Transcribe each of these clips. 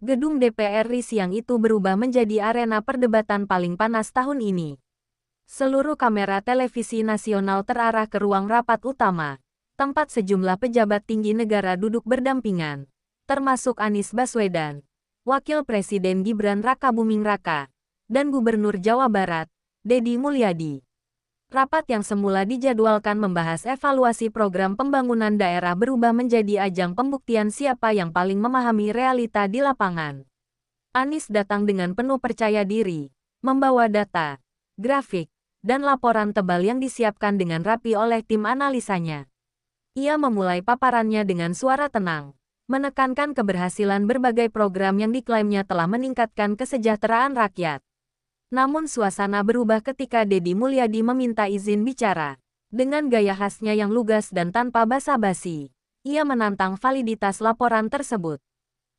Gedung DPR RI siang itu berubah menjadi arena perdebatan paling panas tahun ini. Seluruh kamera televisi nasional terarah ke ruang rapat utama, tempat sejumlah pejabat tinggi negara duduk berdampingan, termasuk Anies Baswedan, Wakil Presiden Gibran Rakabuming Raka, dan Gubernur Jawa Barat, Deddy Mulyadi. Rapat yang semula dijadwalkan membahas evaluasi program pembangunan daerah berubah menjadi ajang pembuktian siapa yang paling memahami realita di lapangan. Anies datang dengan penuh percaya diri, membawa data, grafik, dan laporan tebal yang disiapkan dengan rapi oleh tim analisanya. Ia memulai paparannya dengan suara tenang, menekankan keberhasilan berbagai program yang diklaimnya telah meningkatkan kesejahteraan rakyat. Namun suasana berubah ketika Deddy Mulyadi meminta izin bicara. Dengan gaya khasnya yang lugas dan tanpa basa-basi, ia menantang validitas laporan tersebut.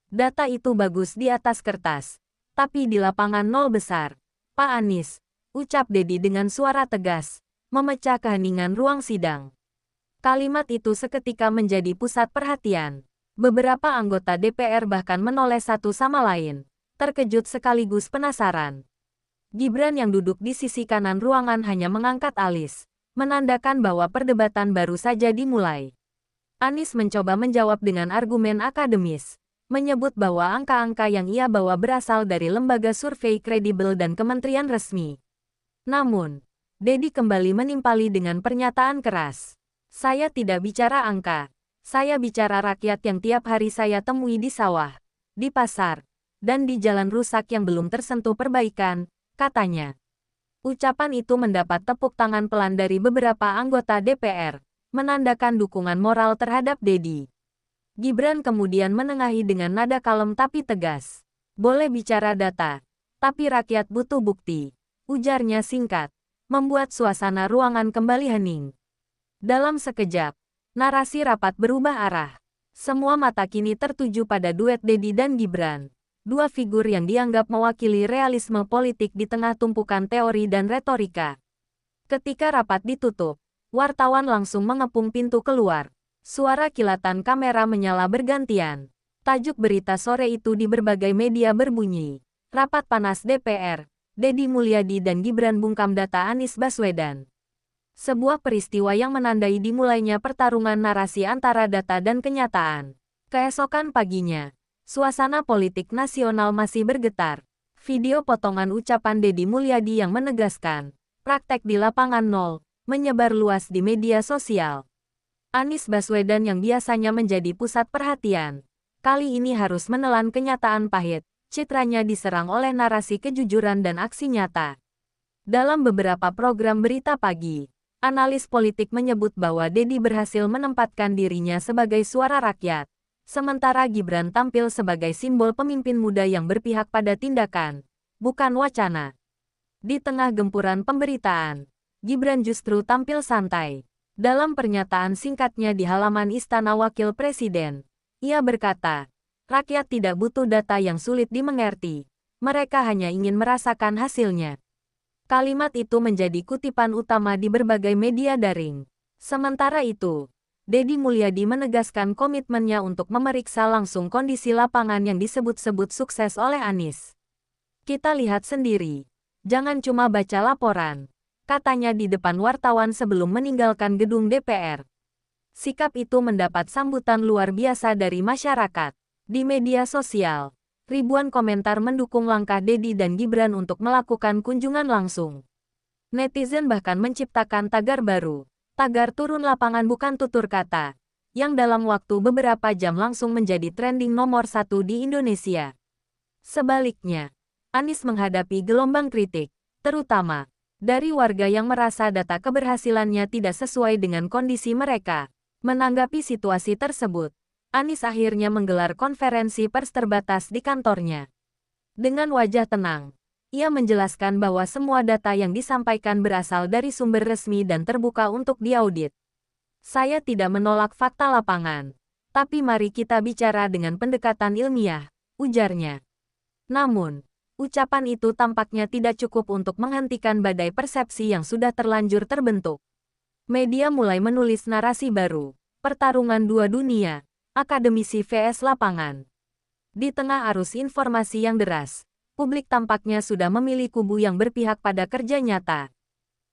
Data itu bagus di atas kertas, tapi di lapangan nol besar. Pak Anies, ucap Deddy dengan suara tegas, memecah keheningan ruang sidang. Kalimat itu seketika menjadi pusat perhatian. Beberapa anggota DPR bahkan menoleh satu sama lain, terkejut sekaligus penasaran. Gibran yang duduk di sisi kanan ruangan hanya mengangkat alis, menandakan bahwa perdebatan baru saja dimulai. Anies mencoba menjawab dengan argumen akademis, menyebut bahwa angka-angka yang ia bawa berasal dari lembaga survei kredibel dan kementerian resmi. Namun, Deddy kembali menimpali dengan pernyataan keras. Saya tidak bicara angka, saya bicara rakyat yang tiap hari saya temui di sawah, di pasar, dan di jalan rusak yang belum tersentuh perbaikan, katanya. Ucapan itu mendapat tepuk tangan pelan dari beberapa anggota DPR, menandakan dukungan moral terhadap Deddy. Gibran kemudian menengahi dengan nada kalem tapi tegas. Boleh bicara data, tapi rakyat butuh bukti. Ujarnya singkat, membuat suasana ruangan kembali hening. Dalam sekejap, narasi rapat berubah arah. Semua mata kini tertuju pada duet Deddy dan Gibran. Dua figur yang dianggap mewakili realisme politik di tengah tumpukan teori dan retorika. Ketika rapat ditutup, wartawan langsung mengepung pintu keluar. Suara kilatan kamera menyala bergantian. Tajuk berita sore itu di berbagai media berbunyi. Rapat panas DPR, Deddy Mulyadi dan Gibran bungkam data Anies Baswedan. Sebuah peristiwa yang menandai dimulainya pertarungan narasi antara data dan kenyataan. Keesokan paginya, suasana politik nasional masih bergetar. Video potongan ucapan Deddy Mulyadi yang menegaskan, praktek di lapangan nol, menyebar luas di media sosial. Anies Baswedan yang biasanya menjadi pusat perhatian, kali ini harus menelan kenyataan pahit. Citranya diserang oleh narasi kejujuran dan aksi nyata. Dalam beberapa program berita pagi, analis politik menyebut bahwa Deddy berhasil menempatkan dirinya sebagai suara rakyat. Sementara Gibran tampil sebagai simbol pemimpin muda yang berpihak pada tindakan, bukan wacana. Di tengah gempuran pemberitaan, Gibran justru tampil santai. Dalam pernyataan singkatnya di halaman Istana Wakil Presiden, ia berkata, rakyat tidak butuh data yang sulit dimengerti. Mereka hanya ingin merasakan hasilnya. Kalimat itu menjadi kutipan utama di berbagai media daring. Sementara itu, Deddy Mulyadi menegaskan komitmennya untuk memeriksa langsung kondisi lapangan yang disebut-sebut sukses oleh Anies. Kita lihat sendiri. Jangan cuma baca laporan, katanya di depan wartawan sebelum meninggalkan gedung DPR. Sikap itu mendapat sambutan luar biasa dari masyarakat. Di media sosial, ribuan komentar mendukung langkah Deddy dan Gibran untuk melakukan kunjungan langsung. Netizen bahkan menciptakan tagar baru. Tagar turun lapangan bukan tutur kata, yang dalam waktu beberapa jam langsung menjadi trending nomor 1 di Indonesia. Sebaliknya, Anies menghadapi gelombang kritik, terutama dari warga yang merasa data keberhasilannya tidak sesuai dengan kondisi mereka. Menanggapi situasi tersebut, Anies akhirnya menggelar konferensi pers terbatas di kantornya. Dengan wajah tenang, ia menjelaskan bahwa semua data yang disampaikan berasal dari sumber resmi dan terbuka untuk diaudit. Saya tidak menolak fakta lapangan, tapi mari kita bicara dengan pendekatan ilmiah, ujarnya. Namun, ucapan itu tampaknya tidak cukup untuk menghentikan badai persepsi yang sudah terlanjur terbentuk. Media mulai menulis narasi baru, pertarungan dua dunia, akademisi vs lapangan. Di tengah arus informasi yang deras, publik tampaknya sudah memilih kubu yang berpihak pada kerja nyata.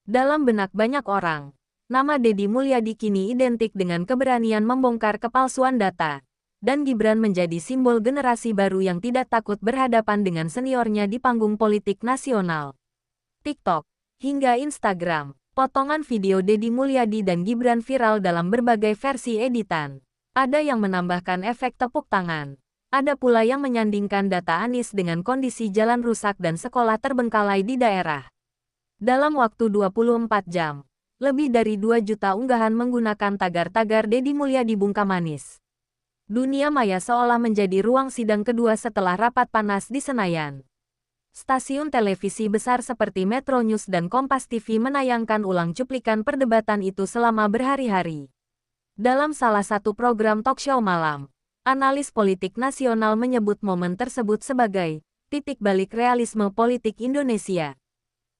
Dalam benak banyak orang, nama Deddy Mulyadi kini identik dengan keberanian membongkar kepalsuan data, dan Gibran menjadi simbol generasi baru yang tidak takut berhadapan dengan seniornya di panggung politik nasional. TikTok, hingga Instagram, potongan video Deddy Mulyadi dan Gibran viral dalam berbagai versi editan. Ada yang menambahkan efek tepuk tangan. Ada pula yang menyandingkan data Anies dengan kondisi jalan rusak dan sekolah terbengkalai di daerah. Dalam waktu 24 jam, lebih dari 2 juta unggahan menggunakan tagar-tagar Deddy Mulyadi bungkam Anies. Dunia maya seolah menjadi ruang sidang kedua setelah rapat panas di Senayan. Stasiun televisi besar seperti Metro News dan Kompas TV menayangkan ulang cuplikan perdebatan itu selama berhari-hari. Dalam salah satu program talkshow malam, analis politik nasional menyebut momen tersebut sebagai titik balik realisme politik Indonesia.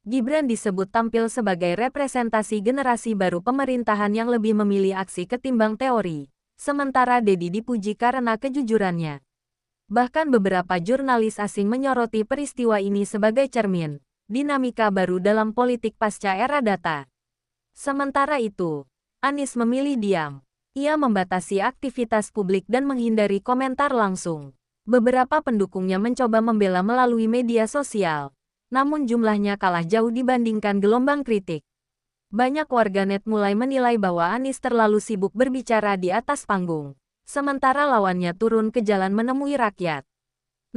Gibran disebut tampil sebagai representasi generasi baru pemerintahan yang lebih memilih aksi ketimbang teori, sementara Deddy dipuji karena kejujurannya. Bahkan beberapa jurnalis asing menyoroti peristiwa ini sebagai cermin dinamika baru dalam politik pasca era data. Sementara itu, Anies memilih diam. Ia membatasi aktivitas publik dan menghindari komentar langsung. Beberapa pendukungnya mencoba membela melalui media sosial, namun jumlahnya kalah jauh dibandingkan gelombang kritik. Banyak warganet mulai menilai bahwa Anies terlalu sibuk berbicara di atas panggung, sementara lawannya turun ke jalan menemui rakyat.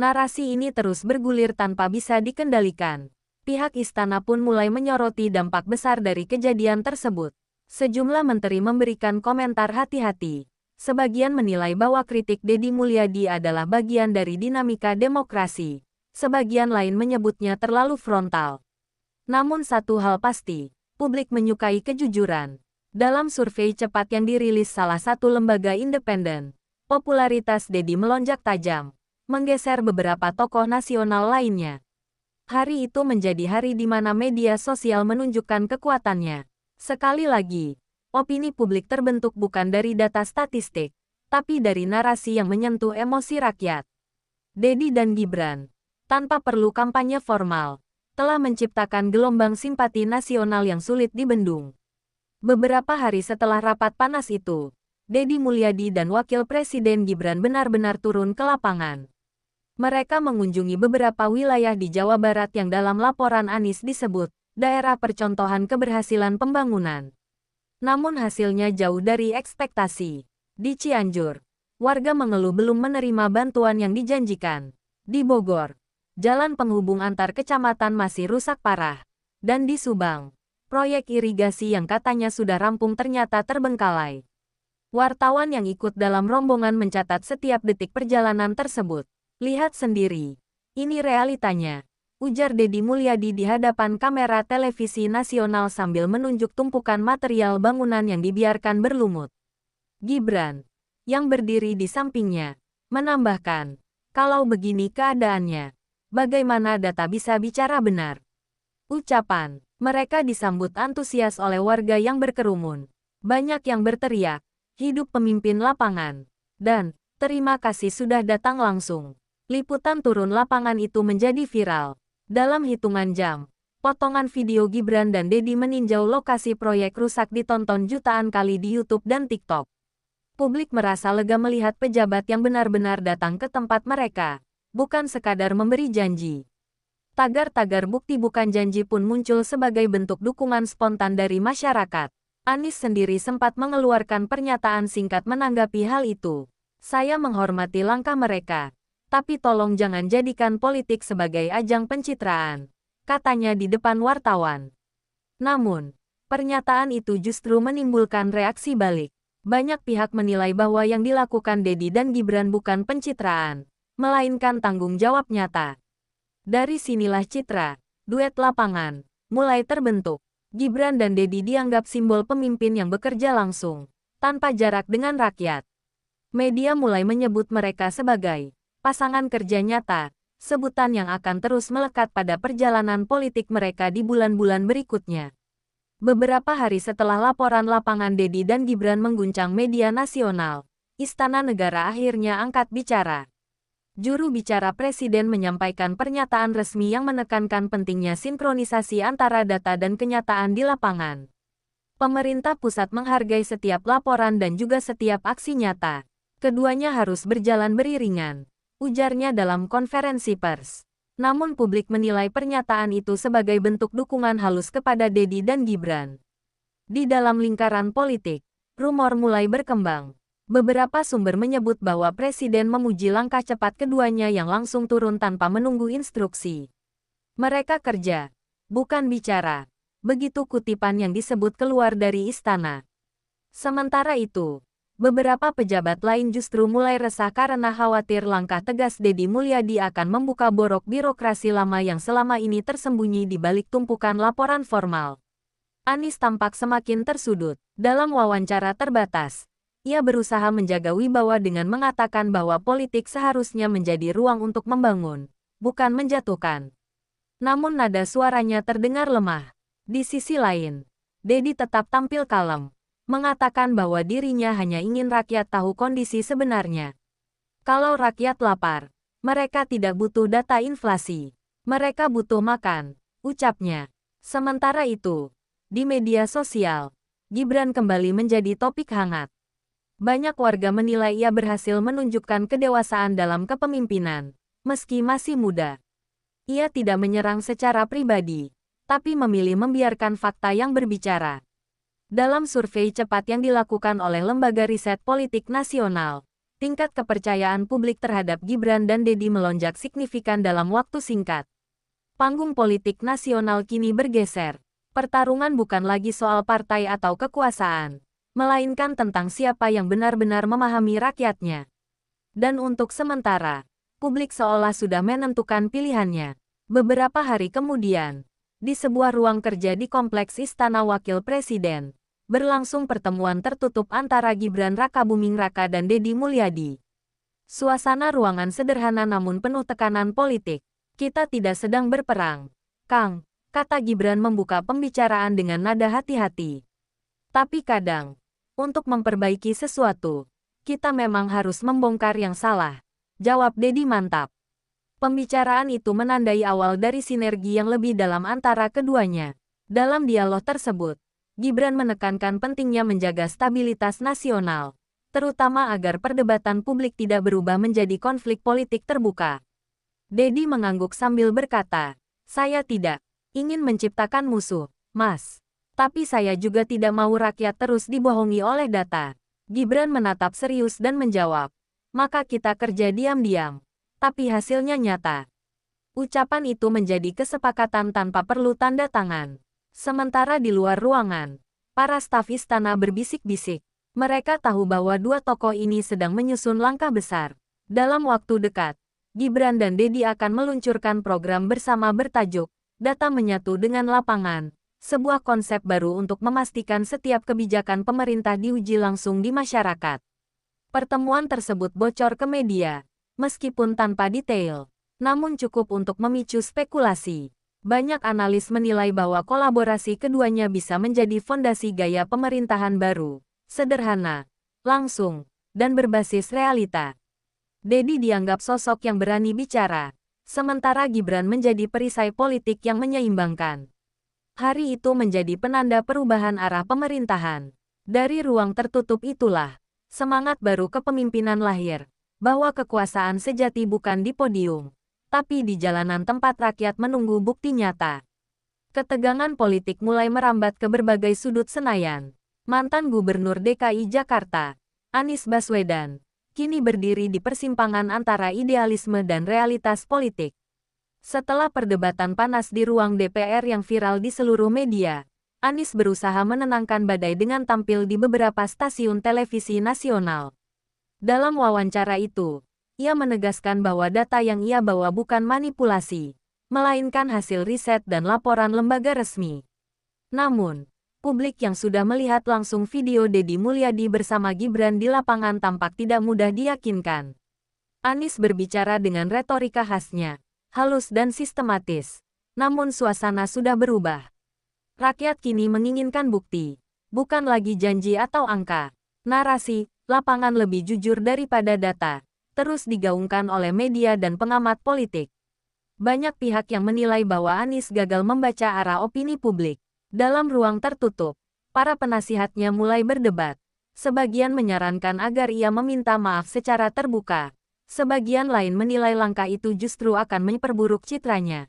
Narasi ini terus bergulir tanpa bisa dikendalikan. Pihak istana pun mulai menyoroti dampak besar dari kejadian tersebut. Sejumlah menteri memberikan komentar hati-hati. Sebagian menilai bahwa kritik Deddy Mulyadi adalah bagian dari dinamika demokrasi. Sebagian lain menyebutnya terlalu frontal. Namun satu hal pasti, publik menyukai kejujuran. Dalam survei cepat yang dirilis salah satu lembaga independen, popularitas Deddy melonjak tajam, menggeser beberapa tokoh nasional lainnya. Hari itu menjadi hari di mana media sosial menunjukkan kekuatannya. Sekali lagi, opini publik terbentuk bukan dari data statistik, tapi dari narasi yang menyentuh emosi rakyat. Deddy dan Gibran, tanpa perlu kampanye formal, telah menciptakan gelombang simpati nasional yang sulit dibendung. Beberapa hari setelah rapat panas itu, Deddy Mulyadi dan Wakil Presiden Gibran benar-benar turun ke lapangan. Mereka mengunjungi beberapa wilayah di Jawa Barat yang dalam laporan Anies disebut daerah percontohan keberhasilan pembangunan. Namun hasilnya jauh dari ekspektasi. Di Cianjur, warga mengeluh belum menerima bantuan yang dijanjikan. Di Bogor, jalan penghubung antar kecamatan masih rusak parah. Dan di Subang, proyek irigasi yang katanya sudah rampung ternyata terbengkalai. Wartawan yang ikut dalam rombongan mencatat setiap detik perjalanan tersebut. Lihat sendiri. Ini realitanya, ujar Deddy Mulyadi di hadapan kamera televisi nasional sambil menunjuk tumpukan material bangunan yang dibiarkan berlumut. Gibran, yang berdiri di sampingnya, menambahkan, kalau begini keadaannya, bagaimana data bisa bicara benar? Ucapan mereka disambut antusias oleh warga yang berkerumun. Banyak yang berteriak, hidup pemimpin lapangan, dan terima kasih sudah datang langsung. Liputan turun lapangan itu menjadi viral. Dalam hitungan jam, potongan video Gibran dan Deddy meninjau lokasi proyek rusak ditonton jutaan kali di YouTube dan TikTok. Publik merasa lega melihat pejabat yang benar-benar datang ke tempat mereka, bukan sekadar memberi janji. Tagar-tagar bukti bukan janji pun muncul sebagai bentuk dukungan spontan dari masyarakat. Anies sendiri sempat mengeluarkan pernyataan singkat menanggapi hal itu. Saya menghormati langkah mereka, tapi tolong jangan jadikan politik sebagai ajang pencitraan, katanya di depan wartawan. Namun, pernyataan itu justru menimbulkan reaksi balik. Banyak pihak menilai bahwa yang dilakukan Deddy dan Gibran bukan pencitraan, melainkan tanggung jawab nyata. Dari sinilah citra, duet lapangan, mulai terbentuk. Gibran dan Deddy dianggap simbol pemimpin yang bekerja langsung, tanpa jarak dengan rakyat. Media mulai menyebut mereka sebagai pasangan kerja nyata, sebutan yang akan terus melekat pada perjalanan politik mereka di bulan-bulan berikutnya. Beberapa hari setelah laporan lapangan Deddy dan Gibran mengguncang media nasional, Istana Negara akhirnya angkat bicara. Juru bicara Presiden menyampaikan pernyataan resmi yang menekankan pentingnya sinkronisasi antara data dan kenyataan di lapangan. Pemerintah pusat menghargai setiap laporan dan juga setiap aksi nyata. Keduanya harus berjalan beriringan, ujarnya dalam konferensi pers. Namun publik menilai pernyataan itu sebagai bentuk dukungan halus kepada Dedi dan Gibran. Di dalam lingkaran politik, rumor mulai berkembang. Beberapa sumber menyebut bahwa Presiden memuji langkah cepat keduanya yang langsung turun tanpa menunggu instruksi. Mereka kerja, bukan bicara. Begitu kutipan yang disebut keluar dari istana. Sementara itu, beberapa pejabat lain justru mulai resah karena khawatir langkah tegas Dedi Mulyadi akan membuka borok birokrasi lama yang selama ini tersembunyi di balik tumpukan laporan formal. Anies tampak semakin tersudut. Dalam wawancara terbatas, ia berusaha menjaga wibawa dengan mengatakan bahwa politik seharusnya menjadi ruang untuk membangun, bukan menjatuhkan. Namun nada suaranya terdengar lemah. Di sisi lain, Dedi tetap tampil kalem, mengatakan bahwa dirinya hanya ingin rakyat tahu kondisi sebenarnya. Kalau rakyat lapar, mereka tidak butuh data inflasi. Mereka butuh makan, ucapnya. Sementara itu, di media sosial, Gibran kembali menjadi topik hangat. Banyak warga menilai ia berhasil menunjukkan kedewasaan dalam kepemimpinan, meski masih muda. Ia tidak menyerang secara pribadi, tapi memilih membiarkan fakta yang berbicara. Dalam survei cepat yang dilakukan oleh Lembaga Riset Politik Nasional, tingkat kepercayaan publik terhadap Gibran dan Dedi melonjak signifikan dalam waktu singkat. Panggung politik nasional kini bergeser. Pertarungan bukan lagi soal partai atau kekuasaan, melainkan tentang siapa yang benar-benar memahami rakyatnya. Dan untuk sementara, publik seolah sudah menentukan pilihannya. Beberapa hari kemudian, di sebuah ruang kerja di Kompleks Istana Wakil Presiden, berlangsung pertemuan tertutup antara Gibran Rakabuming Raka dan Dedi Mulyadi. Suasana ruangan sederhana namun penuh tekanan politik. Kita tidak sedang berperang, Kang, kata Gibran membuka pembicaraan dengan nada hati-hati. Tapi kadang, untuk memperbaiki sesuatu, kita memang harus membongkar yang salah, jawab Dedi mantap. Pembicaraan itu menandai awal dari sinergi yang lebih dalam antara keduanya. Dalam dialog tersebut, Gibran menekankan pentingnya menjaga stabilitas nasional, terutama agar perdebatan publik tidak berubah menjadi konflik politik terbuka. Dedi mengangguk sambil berkata, "Saya tidak ingin menciptakan musuh, Mas. Tapi saya juga tidak mau rakyat terus dibohongi oleh data." Gibran menatap serius dan menjawab, "Maka kita kerja diam-diam, tapi hasilnya nyata." Ucapan itu menjadi kesepakatan tanpa perlu tanda tangan. Sementara di luar ruangan, para staf istana berbisik-bisik. Mereka tahu bahwa dua tokoh ini sedang menyusun langkah besar. Dalam waktu dekat, Gibran dan Dedi akan meluncurkan program bersama bertajuk Data Menyatu dengan Lapangan, sebuah konsep baru untuk memastikan setiap kebijakan pemerintah diuji langsung di masyarakat. Pertemuan tersebut bocor ke media, meskipun tanpa detail, namun cukup untuk memicu spekulasi. Banyak analis menilai bahwa kolaborasi keduanya bisa menjadi fondasi gaya pemerintahan baru, sederhana, langsung, dan berbasis realita. Dedi dianggap sosok yang berani bicara, sementara Gibran menjadi perisai politik yang menyeimbangkan. Hari itu menjadi penanda perubahan arah pemerintahan. Dari ruang tertutup itulah, semangat baru kepemimpinan lahir, bahwa kekuasaan sejati bukan di podium, tapi di jalanan tempat rakyat menunggu bukti nyata. Ketegangan politik mulai merambat ke berbagai sudut Senayan. Mantan Gubernur DKI Jakarta, Anies Baswedan, kini berdiri di persimpangan antara idealisme dan realitas politik. Setelah perdebatan panas di ruang DPR yang viral di seluruh media, Anies berusaha menenangkan badai dengan tampil di beberapa stasiun televisi nasional. Dalam wawancara itu, ia menegaskan bahwa data yang ia bawa bukan manipulasi, melainkan hasil riset dan laporan lembaga resmi. Namun, publik yang sudah melihat langsung video Dedi Mulyadi bersama Gibran di lapangan tampak tidak mudah diyakinkan. Anies berbicara dengan retorika khasnya, halus dan sistematis. Namun suasana sudah berubah. Rakyat kini menginginkan bukti, bukan lagi janji atau angka. Narasi, lapangan lebih jujur daripada data, terus digaungkan oleh media dan pengamat politik. Banyak pihak yang menilai bahwa Anies gagal membaca arah opini publik. Dalam ruang tertutup, para penasihatnya mulai berdebat. Sebagian menyarankan agar ia meminta maaf secara terbuka. Sebagian lain menilai langkah itu justru akan memperburuk citranya.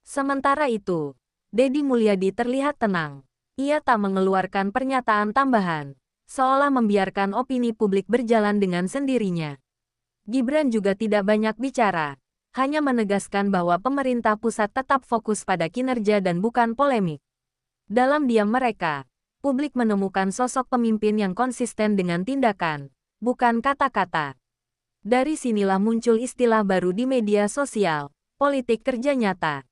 Sementara itu, Deddy Mulyadi terlihat tenang. Ia tak mengeluarkan pernyataan tambahan, seolah membiarkan opini publik berjalan dengan sendirinya. Gibran juga tidak banyak bicara, hanya menegaskan bahwa pemerintah pusat tetap fokus pada kinerja dan bukan polemik. Dalam diam mereka, publik menemukan sosok pemimpin yang konsisten dengan tindakan, bukan kata-kata. Dari sinilah muncul istilah baru di media sosial, politik kerja nyata.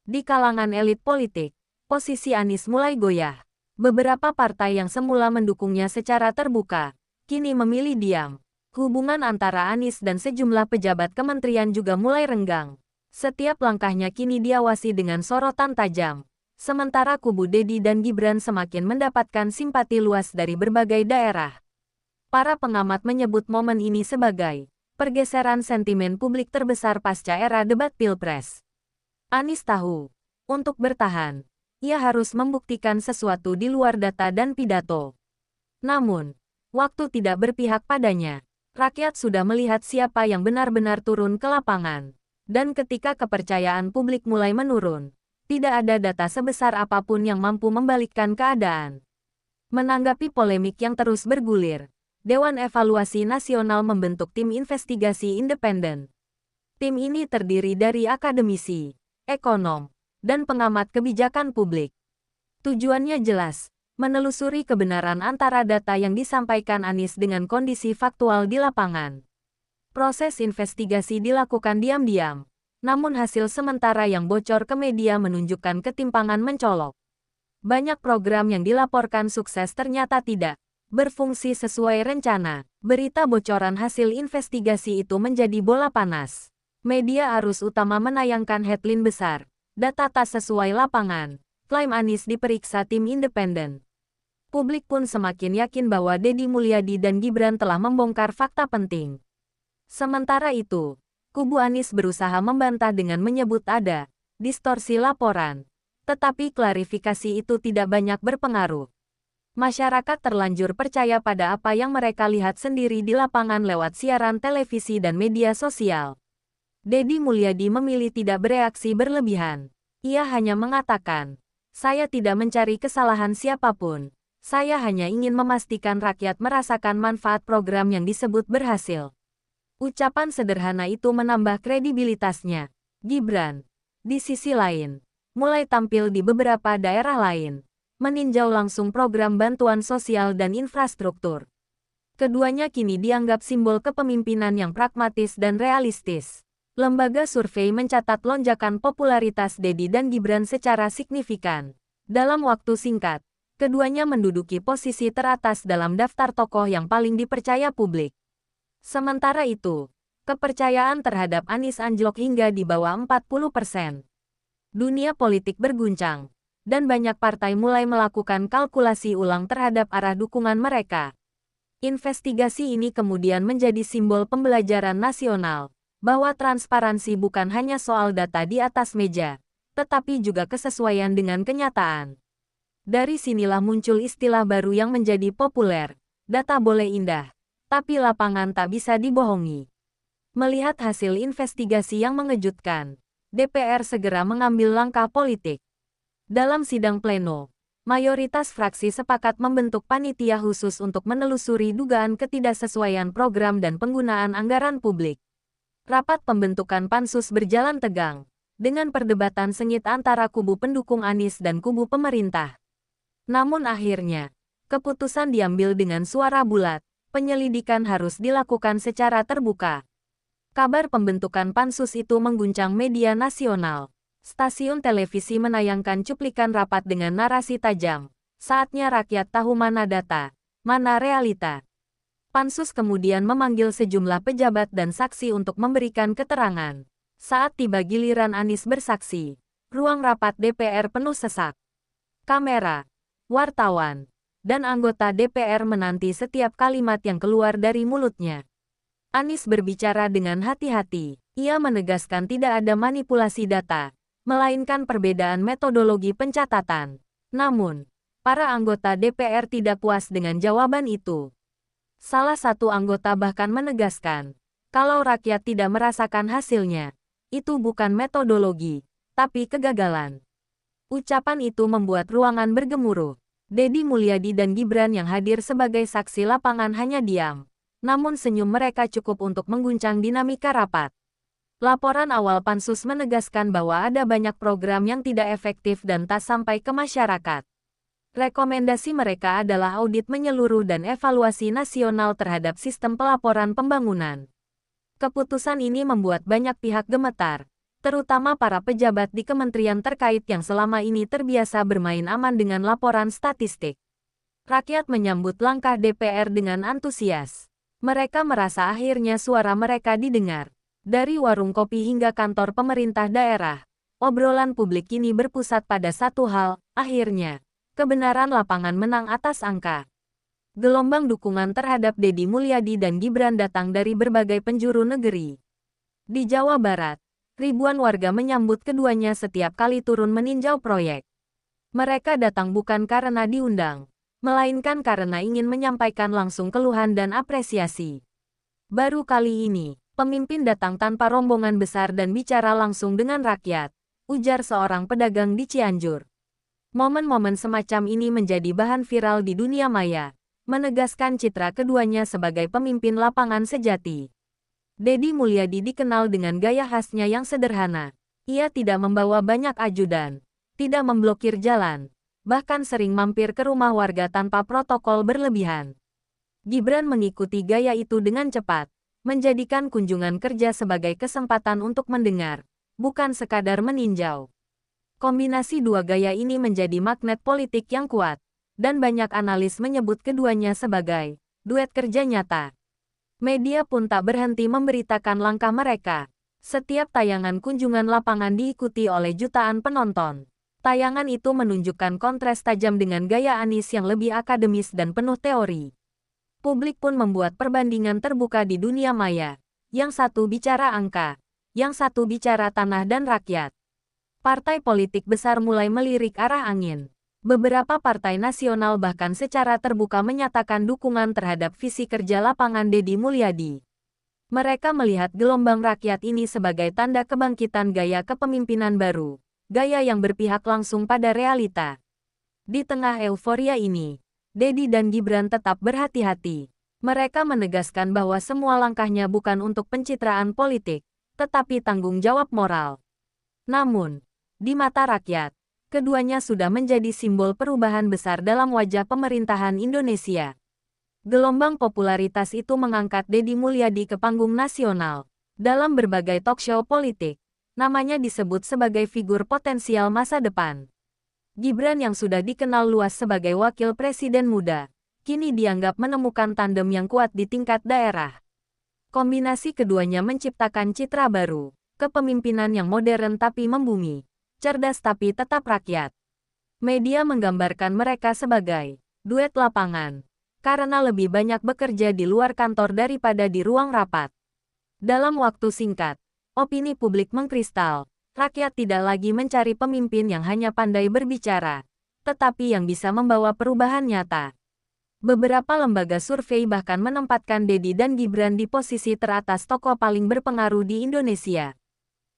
Di kalangan elit politik, posisi Anies mulai goyah. Beberapa partai yang semula mendukungnya secara terbuka, kini memilih diam. Hubungan antara Anies dan sejumlah pejabat kementerian juga mulai renggang. Setiap langkahnya kini diawasi dengan sorotan tajam. Sementara kubu Deddy dan Gibran semakin mendapatkan simpati luas dari berbagai daerah. Para pengamat menyebut momen ini sebagai pergeseran sentimen publik terbesar pasca era debat Pilpres. Anies tahu, untuk bertahan, ia harus membuktikan sesuatu di luar data dan pidato. Namun, waktu tidak berpihak padanya. Rakyat sudah melihat siapa yang benar-benar turun ke lapangan. Dan ketika kepercayaan publik mulai menurun, tidak ada data sebesar apapun yang mampu membalikkan keadaan. Menanggapi polemik yang terus bergulir, Dewan Evaluasi Nasional membentuk tim investigasi independen. Tim ini terdiri dari akademisi, ekonom, dan pengamat kebijakan publik. Tujuannya jelas, menelusuri kebenaran antara data yang disampaikan Anies dengan kondisi faktual di lapangan. Proses investigasi dilakukan diam-diam, namun hasil sementara yang bocor ke media menunjukkan ketimpangan mencolok. Banyak program yang dilaporkan sukses ternyata tidak berfungsi sesuai rencana. Berita bocoran hasil investigasi itu menjadi bola panas. Media arus utama menayangkan headline besar, data tak sesuai lapangan. Klaim Anies diperiksa tim independen. Publik pun semakin yakin bahwa Deddy Mulyadi dan Gibran telah membongkar fakta penting. Sementara itu, kubu Anies berusaha membantah dengan menyebut ada distorsi laporan. Tetapi klarifikasi itu tidak banyak berpengaruh. Masyarakat terlanjur percaya pada apa yang mereka lihat sendiri di lapangan lewat siaran televisi dan media sosial. Deddy Mulyadi memilih tidak bereaksi berlebihan. Ia hanya mengatakan, "Saya tidak mencari kesalahan siapapun. Saya hanya ingin memastikan rakyat merasakan manfaat program yang disebut berhasil." Ucapan sederhana itu menambah kredibilitasnya. Gibran, di sisi lain, mulai tampil di beberapa daerah lain, meninjau langsung program bantuan sosial dan infrastruktur. Keduanya kini dianggap simbol kepemimpinan yang pragmatis dan realistis. Lembaga survei mencatat lonjakan popularitas Deddy dan Gibran secara signifikan. Dalam waktu singkat, keduanya menduduki posisi teratas dalam daftar tokoh yang paling dipercaya publik. Sementara itu, kepercayaan terhadap Anies anjlok hingga di bawah 40%. Dunia politik berguncang, dan banyak partai mulai melakukan kalkulasi ulang terhadap arah dukungan mereka. Investigasi ini kemudian menjadi simbol pembelajaran nasional, bahwa transparansi bukan hanya soal data di atas meja, tetapi juga kesesuaian dengan kenyataan. Dari sinilah muncul istilah baru yang menjadi populer, data boleh indah, tapi lapangan tak bisa dibohongi. Melihat hasil investigasi yang mengejutkan, DPR segera mengambil langkah politik. Dalam sidang pleno, mayoritas fraksi sepakat membentuk panitia khusus untuk menelusuri dugaan ketidaksesuaian program dan penggunaan anggaran publik. Rapat pembentukan pansus berjalan tegang, dengan perdebatan sengit antara kubu pendukung Anies dan kubu pemerintah. Namun akhirnya, keputusan diambil dengan suara bulat, penyelidikan harus dilakukan secara terbuka. Kabar pembentukan pansus itu mengguncang media nasional. Stasiun televisi menayangkan cuplikan rapat dengan narasi tajam. Saatnya rakyat tahu mana data, mana realita. Pansus kemudian memanggil sejumlah pejabat dan saksi untuk memberikan keterangan. Saat tiba giliran Anies bersaksi, ruang rapat DPR penuh sesak. Kamera, wartawan, dan anggota DPR menanti setiap kalimat yang keluar dari mulutnya. Anies berbicara dengan hati-hati. Ia menegaskan tidak ada manipulasi data, melainkan perbedaan metodologi pencatatan. Namun, para anggota DPR tidak puas dengan jawaban itu. Salah satu anggota bahkan menegaskan, kalau rakyat tidak merasakan hasilnya, itu bukan metodologi, tapi kegagalan. Ucapan itu membuat ruangan bergemuruh. Deddy Mulyadi dan Gibran yang hadir sebagai saksi lapangan hanya diam. Namun senyum mereka cukup untuk mengguncang dinamika rapat. Laporan awal Pansus menegaskan bahwa ada banyak program yang tidak efektif dan tak sampai ke masyarakat. Rekomendasi mereka adalah audit menyeluruh dan evaluasi nasional terhadap sistem pelaporan pembangunan. Keputusan ini membuat banyak pihak gemetar, terutama para pejabat di kementerian terkait yang selama ini terbiasa bermain aman dengan laporan statistik. Rakyat menyambut langkah DPR dengan antusias. Mereka merasa akhirnya suara mereka didengar. Dari warung kopi hingga kantor pemerintah daerah, obrolan publik kini berpusat pada satu hal, akhirnya, kebenaran lapangan menang atas angka. Gelombang dukungan terhadap Deddy Mulyadi dan Gibran datang dari berbagai penjuru negeri. Di Jawa Barat, ribuan warga menyambut keduanya setiap kali turun meninjau proyek. Mereka datang bukan karena diundang, melainkan karena ingin menyampaikan langsung keluhan dan apresiasi. Baru kali ini, pemimpin datang tanpa rombongan besar dan bicara langsung dengan rakyat, ujar seorang pedagang di Cianjur. Momen-momen semacam ini menjadi bahan viral di dunia maya, menegaskan citra keduanya sebagai pemimpin lapangan sejati. Deddy Mulyadi dikenal dengan gaya khasnya yang sederhana. Ia tidak membawa banyak ajudan, tidak memblokir jalan, bahkan sering mampir ke rumah warga tanpa protokol berlebihan. Gibran mengikuti gaya itu dengan cepat, menjadikan kunjungan kerja sebagai kesempatan untuk mendengar, bukan sekadar meninjau. Kombinasi dua gaya ini menjadi magnet politik yang kuat, dan banyak analis menyebut keduanya sebagai duet kerja nyata. Media pun tak berhenti memberitakan langkah mereka. Setiap tayangan kunjungan lapangan diikuti oleh jutaan penonton. Tayangan itu menunjukkan kontras tajam dengan gaya Anies yang lebih akademis dan penuh teori. Publik pun membuat perbandingan terbuka di dunia maya. Yang satu bicara angka, yang satu bicara tanah dan rakyat. Partai politik besar mulai melirik arah angin. Beberapa partai nasional bahkan secara terbuka menyatakan dukungan terhadap visi kerja lapangan Deddy Mulyadi. Mereka melihat gelombang rakyat ini sebagai tanda kebangkitan gaya kepemimpinan baru. Gaya yang berpihak langsung pada realita. Di tengah euforia ini, Deddy dan Gibran tetap berhati-hati. Mereka menegaskan bahwa semua langkahnya bukan untuk pencitraan politik, tetapi tanggung jawab moral. Namun, di mata rakyat, keduanya sudah menjadi simbol perubahan besar dalam wajah pemerintahan Indonesia. Gelombang popularitas itu mengangkat Deddy Mulyadi ke panggung nasional. Dalam berbagai talkshow politik, namanya disebut sebagai figur potensial masa depan. Gibran yang sudah dikenal luas sebagai wakil presiden muda, kini dianggap menemukan tandem yang kuat di tingkat daerah. Kombinasi keduanya menciptakan citra baru, kepemimpinan yang modern tapi membumi, cerdas tapi tetap rakyat. Media menggambarkan mereka sebagai duet lapangan, karena lebih banyak bekerja di luar kantor daripada di ruang rapat. Dalam waktu singkat, opini publik mengkristal. Rakyat tidak lagi mencari pemimpin yang hanya pandai berbicara, tetapi yang bisa membawa perubahan nyata. Beberapa lembaga survei bahkan menempatkan Deddy dan Gibran di posisi teratas tokoh paling berpengaruh di Indonesia.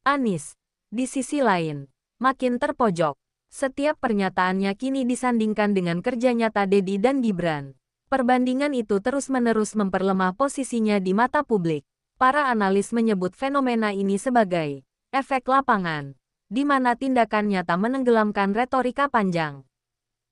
Anies, di sisi lain, makin terpojok. Setiap pernyataannya kini disandingkan dengan kerja nyata Deddy dan Gibran. Perbandingan itu terus-menerus memperlemah posisinya di mata publik. Para analis menyebut fenomena ini sebagai efek lapangan, di mana tindakan nyata menenggelamkan retorika panjang.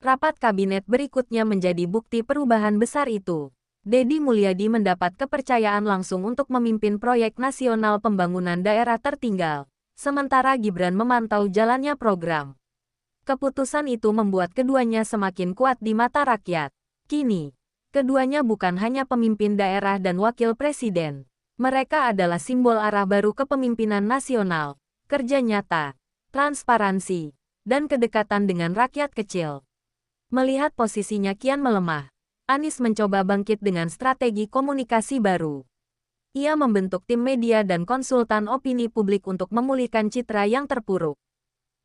Rapat kabinet berikutnya menjadi bukti perubahan besar itu. Deddy Mulyadi mendapat kepercayaan langsung untuk memimpin proyek nasional pembangunan daerah tertinggal, sementara Gibran memantau jalannya program. Keputusan itu membuat keduanya semakin kuat di mata rakyat. Kini, keduanya bukan hanya pemimpin daerah dan wakil presiden. Mereka adalah simbol arah baru kepemimpinan nasional, kerja nyata, transparansi, dan kedekatan dengan rakyat kecil. Melihat posisinya kian melemah, Anies mencoba bangkit dengan strategi komunikasi baru. Ia membentuk tim media dan konsultan opini publik untuk memulihkan citra yang terpuruk.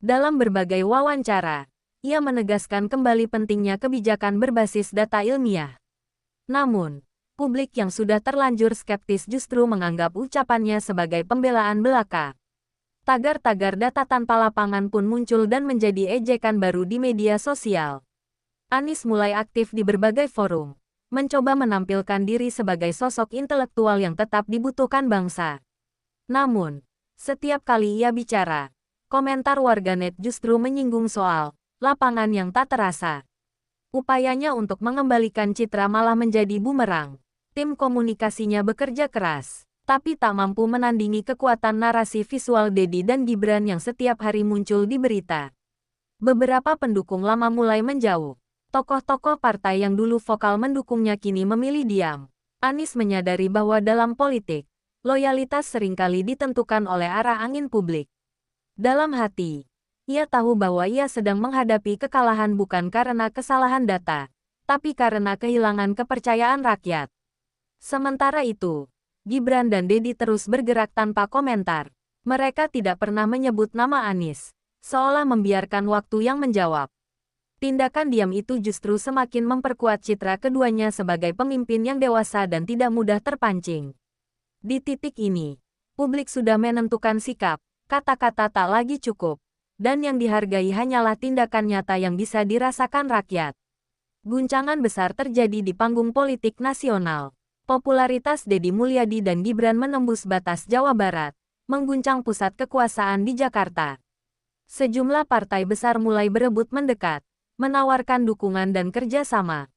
Dalam berbagai wawancara, ia menegaskan kembali pentingnya kebijakan berbasis data ilmiah. Namun, publik yang sudah terlanjur skeptis justru menganggap ucapannya sebagai pembelaan belaka. Tagar-tagar data tanpa lapangan pun muncul dan menjadi ejekan baru di media sosial. Anies mulai aktif di berbagai forum, mencoba menampilkan diri sebagai sosok intelektual yang tetap dibutuhkan bangsa. Namun, setiap kali ia bicara, komentar warganet justru menyinggung soal lapangan yang tak terasa. Upayanya untuk mengembalikan citra malah menjadi bumerang. Tim komunikasinya bekerja keras, tapi tak mampu menandingi kekuatan narasi visual Dedi dan Gibran yang setiap hari muncul di berita. Beberapa pendukung lama mulai menjauh. Tokoh-tokoh partai yang dulu vokal mendukungnya kini memilih diam. Anies menyadari bahwa dalam politik, loyalitas seringkali ditentukan oleh arah angin publik. Dalam hati, ia tahu bahwa ia sedang menghadapi kekalahan bukan karena kesalahan data, tapi karena kehilangan kepercayaan rakyat. Sementara itu, Gibran dan Dedi terus bergerak tanpa komentar. Mereka tidak pernah menyebut nama Anies, seolah membiarkan waktu yang menjawab. Tindakan diam itu justru semakin memperkuat citra keduanya sebagai pemimpin yang dewasa dan tidak mudah terpancing. Di titik ini, publik sudah menentukan sikap, kata-kata tak lagi cukup, dan yang dihargai hanyalah tindakan nyata yang bisa dirasakan rakyat. Guncangan besar terjadi di panggung politik nasional. Popularitas Deddy Mulyadi dan Gibran menembus batas Jawa Barat, mengguncang pusat kekuasaan di Jakarta. Sejumlah partai besar mulai berebut mendekat, menawarkan dukungan dan kerjasama.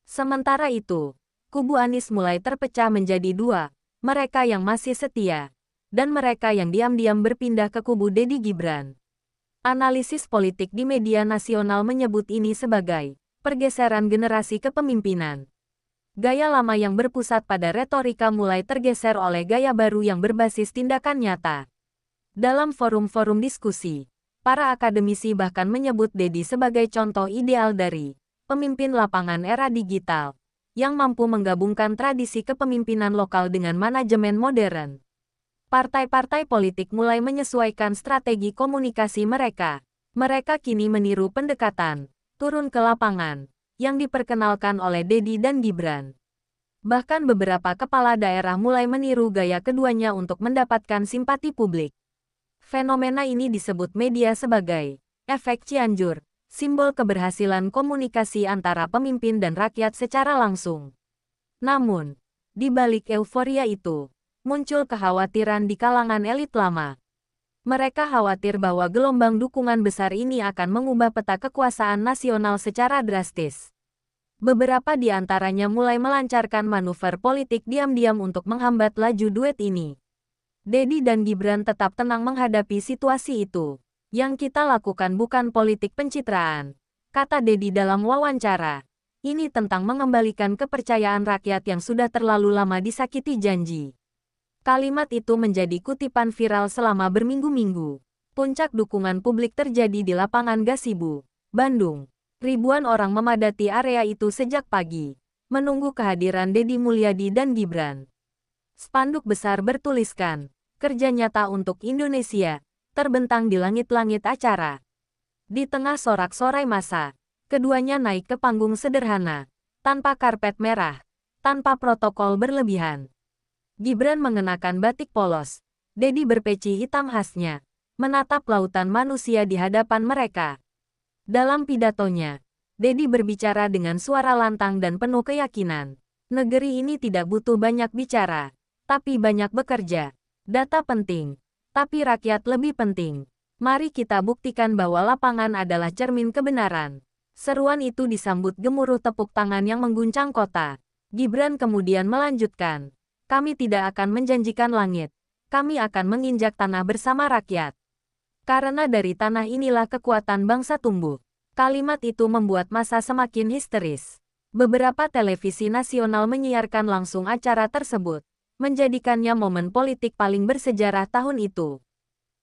Sementara itu, kubu Anies mulai terpecah menjadi dua, mereka yang masih setia, dan mereka yang diam-diam berpindah ke kubu Deddy Gibran. Analisis politik di media nasional menyebut ini sebagai pergeseran generasi kepemimpinan. Gaya lama yang berpusat pada retorika mulai tergeser oleh gaya baru yang berbasis tindakan nyata. Dalam forum-forum diskusi, para akademisi bahkan menyebut Deddy sebagai contoh ideal dari pemimpin lapangan era digital, yang mampu menggabungkan tradisi kepemimpinan lokal dengan manajemen modern. Partai-partai politik mulai menyesuaikan strategi komunikasi mereka. Mereka kini meniru pendekatan turun ke lapangan yang diperkenalkan oleh Deddy dan Gibran. Bahkan beberapa kepala daerah mulai meniru gaya keduanya untuk mendapatkan simpati publik. Fenomena ini disebut media sebagai efek Cianjur, simbol keberhasilan komunikasi antara pemimpin dan rakyat secara langsung. Namun, di balik euforia itu, muncul kekhawatiran di kalangan elit lama. Mereka khawatir bahwa gelombang dukungan besar ini akan mengubah peta kekuasaan nasional secara drastis. Beberapa di antaranya mulai melancarkan manuver politik diam-diam untuk menghambat laju duet ini. Deddy dan Gibran tetap tenang menghadapi situasi itu. Yang kita lakukan bukan politik pencitraan, kata Deddy dalam wawancara. Ini tentang mengembalikan kepercayaan rakyat yang sudah terlalu lama disakiti janji. Kalimat itu menjadi kutipan viral selama berminggu-minggu. Puncak dukungan publik terjadi di lapangan Gasibu, Bandung. Ribuan orang memadati area itu sejak pagi, menunggu kehadiran Deddy Mulyadi dan Gibran. Spanduk besar bertuliskan, "Kerja nyata untuk Indonesia," terbentang di langit-langit acara. Di tengah sorak-sorai massa, keduanya naik ke panggung sederhana, tanpa karpet merah, tanpa protokol berlebihan. Gibran mengenakan batik polos, Deddy berpeci hitam khasnya, menatap lautan manusia di hadapan mereka. Dalam pidatonya, Deddy berbicara dengan suara lantang dan penuh keyakinan. Negeri ini tidak butuh banyak bicara, tapi banyak bekerja. Data penting, tapi rakyat lebih penting. Mari kita buktikan bahwa lapangan adalah cermin kebenaran. Seruan itu disambut gemuruh tepuk tangan yang mengguncang kota. Gibran kemudian melanjutkan, "Kami tidak akan menjanjikan langit. Kami akan menginjak tanah bersama rakyat. Karena dari tanah inilah kekuatan bangsa tumbuh." Kalimat itu membuat massa semakin histeris. Beberapa televisi nasional menyiarkan langsung acara tersebut, menjadikannya momen politik paling bersejarah tahun itu.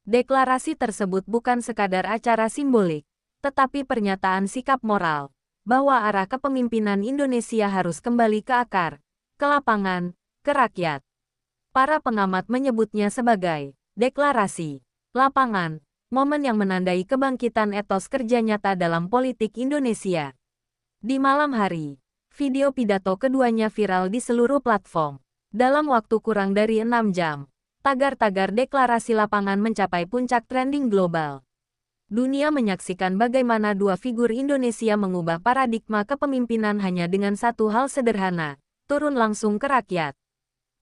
Deklarasi tersebut bukan sekadar acara simbolik, tetapi pernyataan sikap moral, bahwa arah kepemimpinan Indonesia harus kembali ke akar, ke lapangan, ke rakyat. Para pengamat menyebutnya sebagai deklarasi lapangan, momen yang menandai kebangkitan etos kerja nyata dalam politik Indonesia. Di malam hari, video pidato keduanya viral di seluruh platform. Dalam waktu kurang dari 6 jam, tagar-tagar deklarasi lapangan mencapai puncak trending global. Dunia menyaksikan bagaimana dua figur Indonesia mengubah paradigma kepemimpinan hanya dengan satu hal sederhana, turun langsung ke rakyat.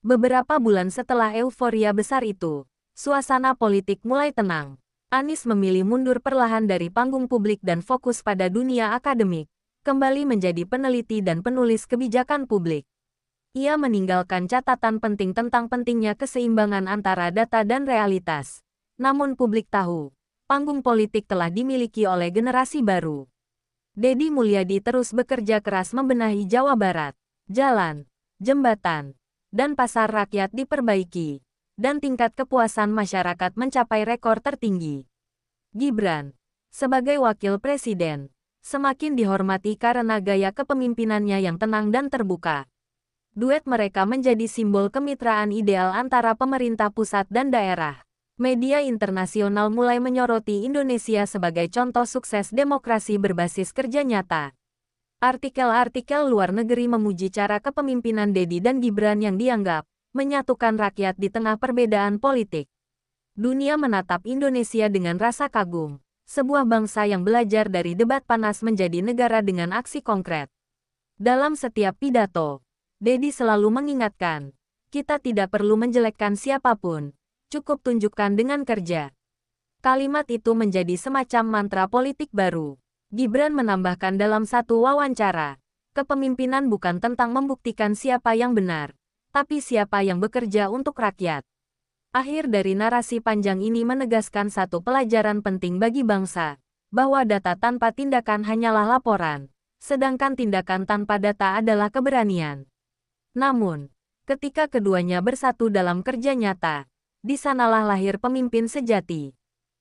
Beberapa bulan setelah euforia besar itu, suasana politik mulai tenang. Anies memilih mundur perlahan dari panggung publik dan fokus pada dunia akademik, kembali menjadi peneliti dan penulis kebijakan publik. Ia meninggalkan catatan penting tentang pentingnya keseimbangan antara data dan realitas. Namun publik tahu, panggung politik telah dimiliki oleh generasi baru. Deddy Mulyadi terus bekerja keras membenahi Jawa Barat. Jalan, jembatan, dan pasar rakyat diperbaiki, dan tingkat kepuasan masyarakat mencapai rekor tertinggi. Gibran, sebagai wakil presiden, semakin dihormati karena gaya kepemimpinannya yang tenang dan terbuka. Duet mereka menjadi simbol kemitraan ideal antara pemerintah pusat dan daerah. Media internasional mulai menyoroti Indonesia sebagai contoh sukses demokrasi berbasis kerja nyata. Artikel-artikel luar negeri memuji cara kepemimpinan Deddy dan Gibran yang dianggap menyatukan rakyat di tengah perbedaan politik. Dunia menatap Indonesia dengan rasa kagum, sebuah bangsa yang belajar dari debat panas menjadi negara dengan aksi konkret. Dalam setiap pidato, Deddy selalu mengingatkan, kita tidak perlu menjelekkan siapapun, cukup tunjukkan dengan kerja. Kalimat itu menjadi semacam mantra politik baru. Gibran menambahkan dalam satu wawancara, kepemimpinan bukan tentang membuktikan siapa yang benar, tapi siapa yang bekerja untuk rakyat. Akhir dari narasi panjang ini menegaskan satu pelajaran penting bagi bangsa, bahwa data tanpa tindakan hanyalah laporan, sedangkan tindakan tanpa data adalah keberanian. Namun, ketika keduanya bersatu dalam kerja nyata, di sanalah lahir pemimpin sejati.